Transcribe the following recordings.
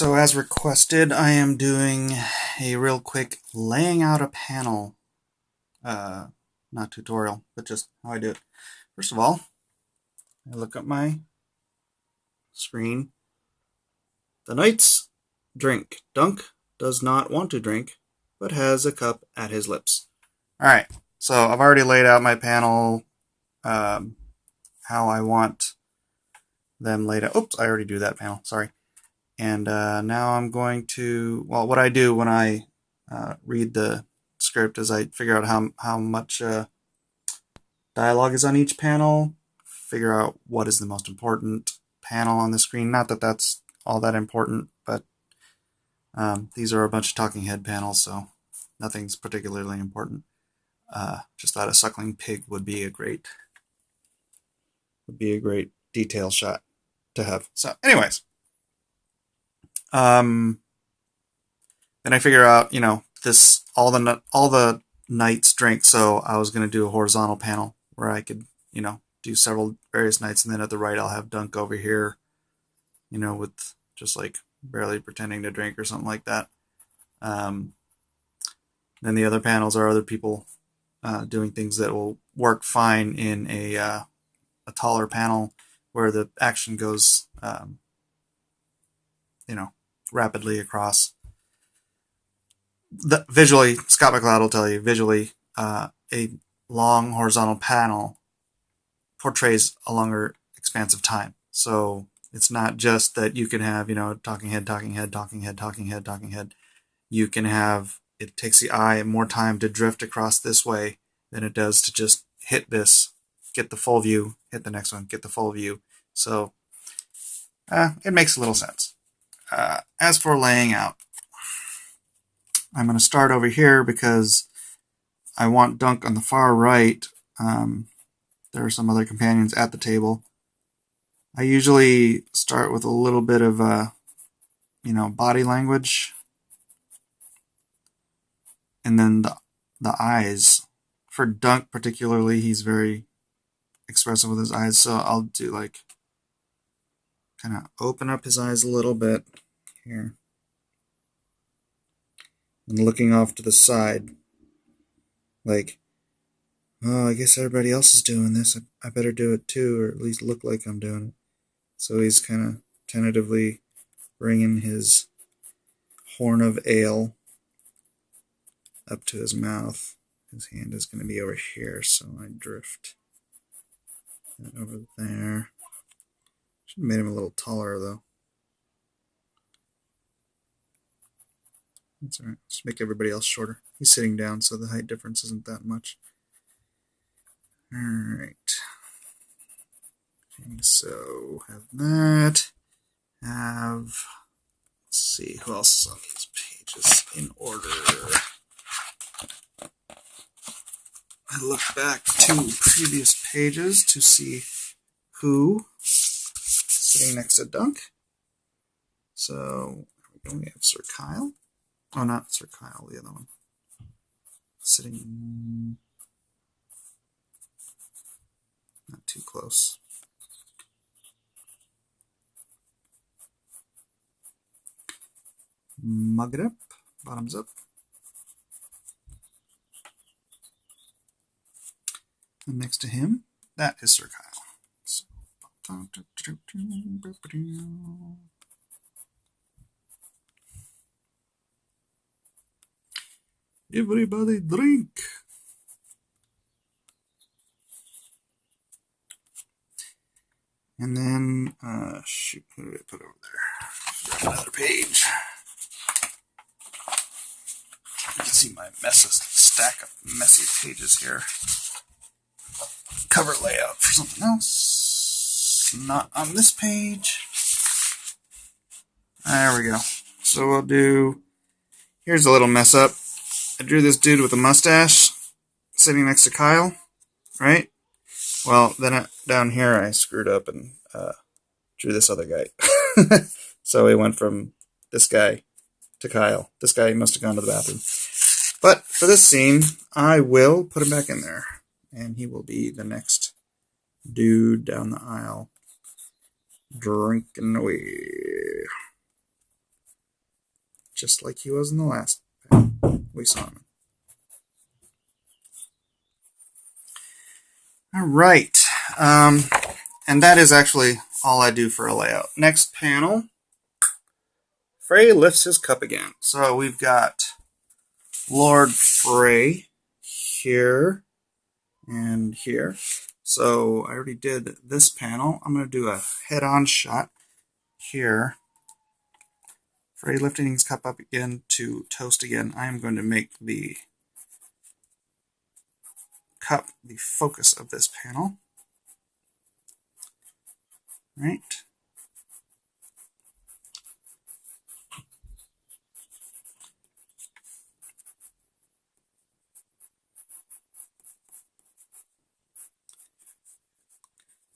So as requested, I am doing a real quick laying out a panel, not tutorial, but just how I do it. First of all, I look at my screen. The Knight's drink. Dunk does not want to drink, but has a cup at his lips. Alright, so I've already laid out my panel, how I want them laid out. Oops, I already do that panel, sorry. And now I'm going to, well, what I do when I read the script is I figure out how much dialogue is on each panel, figure out what is the most important panel on the screen. Not that that's all that important, but these are a bunch of talking head panels, so nothing's particularly important. Just thought a suckling pig would be a great detail shot to have. So, anyways. Then I figure out, this all the knights drink. So I was gonna do a horizontal panel where I could, do several various knights, and then at the right I'll have Dunk over here, with just like barely pretending to drink or something like that. Then the other panels are other people doing things that will work fine in a taller panel where the action goes, rapidly across. Visually, Scott McCloud will tell you, visually, a long horizontal panel portrays a longer expanse of time. So it's not just that you can have, talking head, talking head, talking head, talking head, talking head. You can have, it takes the eye more time to drift across this way than it does to just hit this, get the full view, hit the next one, get the full view. So it makes a little sense. As for laying out, I'm going to start over here because I want Dunk on the far right. There are some other companions at the table. I usually start with a little bit of, body language. And then the eyes. For Dunk particularly, he's very expressive with his eyes. So I'll do kind of open up his eyes a little bit here. And looking off to the side, like, oh, I guess everybody else is doing this. I better do it too, or at least look like I'm doing it. So he's kind of tentatively bringing his horn of ale up to his mouth. His hand is going to be over here, so I drift that over there. Should have made him a little taller, though. That's alright. Just make everybody else shorter. He's sitting down, so the height difference isn't that much. Alright. Okay, so have that. Let's see, who else is on these pages in order? I look back to previous pages to see who is sitting next to Dunk. So, we have Sir Kyle. Oh, not Sir Kyle, the other one. Sitting not too close. Mug it up, bottoms up. And next to him, that is Sir Kyle. So, everybody drink. And then, shoot, what did I put over there? Another page. You can see my stack of messy pages here. Cover layout for something else. Not on this page. There we go. So we'll do, here's a little mess up. I drew this dude with a mustache sitting next to Kyle, right? Well, then down here I screwed up and drew this other guy. So it went from this guy to Kyle. This guy must have gone to the bathroom. But for this scene, I will put him back in there. And he will be the next dude down the aisle drinking away. just like he was in the last panel we saw him. All right. And that is actually all I do for a layout. Next panel, Frey lifts his cup again. So we've got Lord Frey here and here. So I already did this panel. I'm going to do a head-on shot here. Frey lifting his cup up again to toast again. I am going to make the cup the focus of this panel. Right.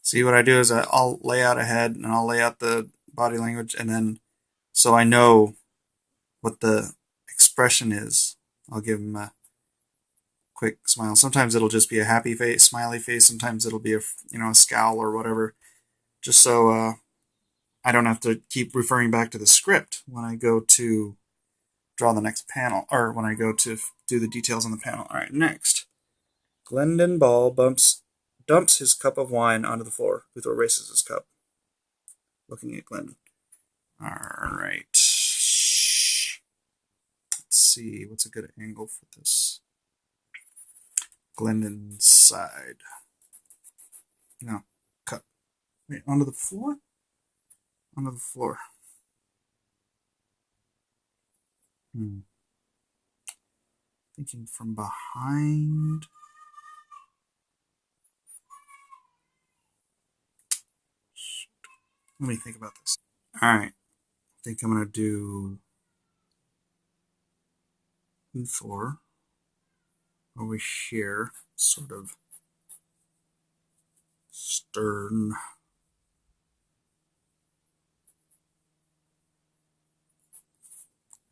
See, what I do is I'll lay out ahead and I'll lay out the body language, and then so I know what the expression is, I'll give him a quick smile. Sometimes it'll just be a happy face, smiley face. Sometimes it'll be a scowl or whatever, just so I don't have to keep referring back to the script when I go to draw the next panel, or when I go to do the details on the panel. All right, next, Glendon Ball dumps his cup of wine onto the floor. Uthor raises his cup, looking at Glendon. All right. Let's see, what's a good angle for this? Glendon's side. No, cup. Wait, onto the floor? Onto the floor. Thinking from behind. Let me think about this. All right. I think I'm going to do Uthor over here, sort of stern.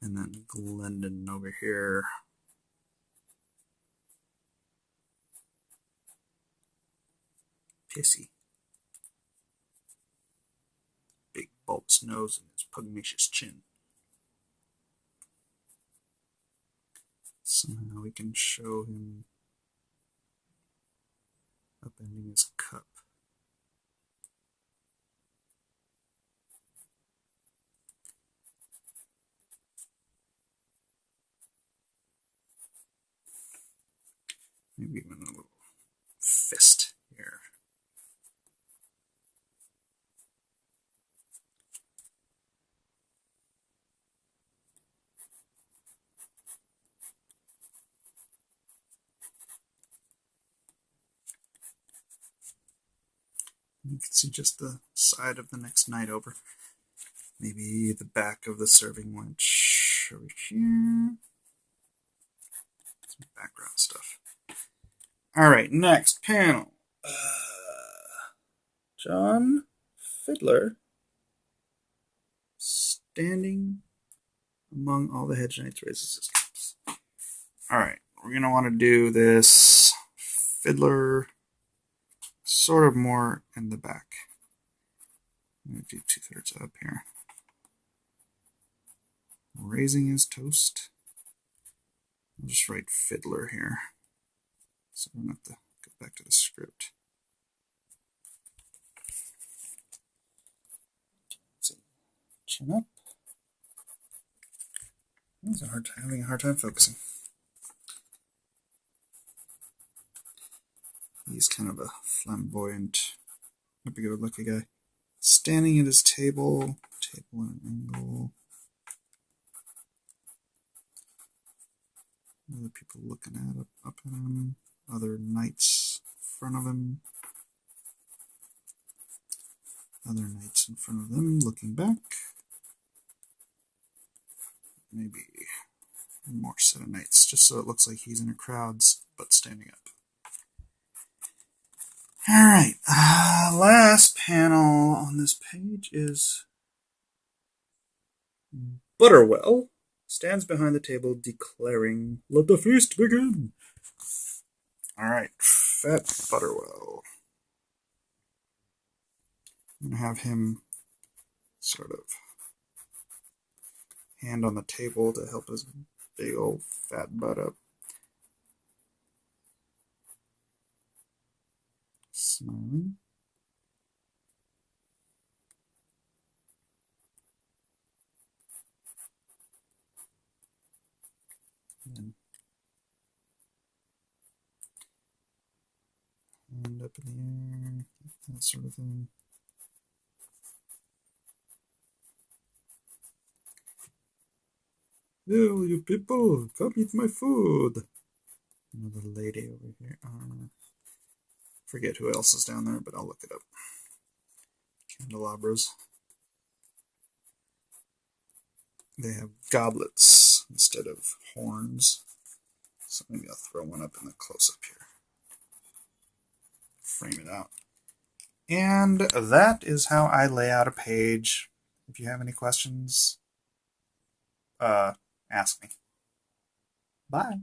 And then Glendon over here. Pissy. Big bulbous nose and his pugnacious chin. So now we can show him upending his cup. Maybe even a little fist here. You can see just the side of the next knight over. Maybe the back of the serving wench over here. Some background stuff. All right, next panel. John Fiddler standing among all the hedge knights raises his cups. All right, we're going to want to do this Fiddler sort of more in the back. I'm going to do 2/3 up here. Raising his toast. I'll just write Fiddler here, so I don't have to go back to the script. So, chin up. Having a hard time focusing. He's kind of a flamboyant, not big of a lucky guy. Standing at his table at an angle. Other people looking up at him. Other knights in front of him. Other knights in front of them looking back. Maybe one more set of knights, just so it looks like he's in a crowd, but standing up. All right, last panel on this page is Butterwell stands behind the table declaring, "Let the feast begin." All right, Fat Butterwell. I'm going to have him sort of hand on the table to help his big old fat butt up. Smiling. And hand up in the air, that sort of thing. Hey, you people, come eat my food. Another lady over here. Forget who else is down there, but I'll look it up. Candelabras. They have goblets instead of horns. So maybe I'll throw one up in the close-up here. Frame it out. And that is how I lay out a page. If you have any questions, ask me. Bye.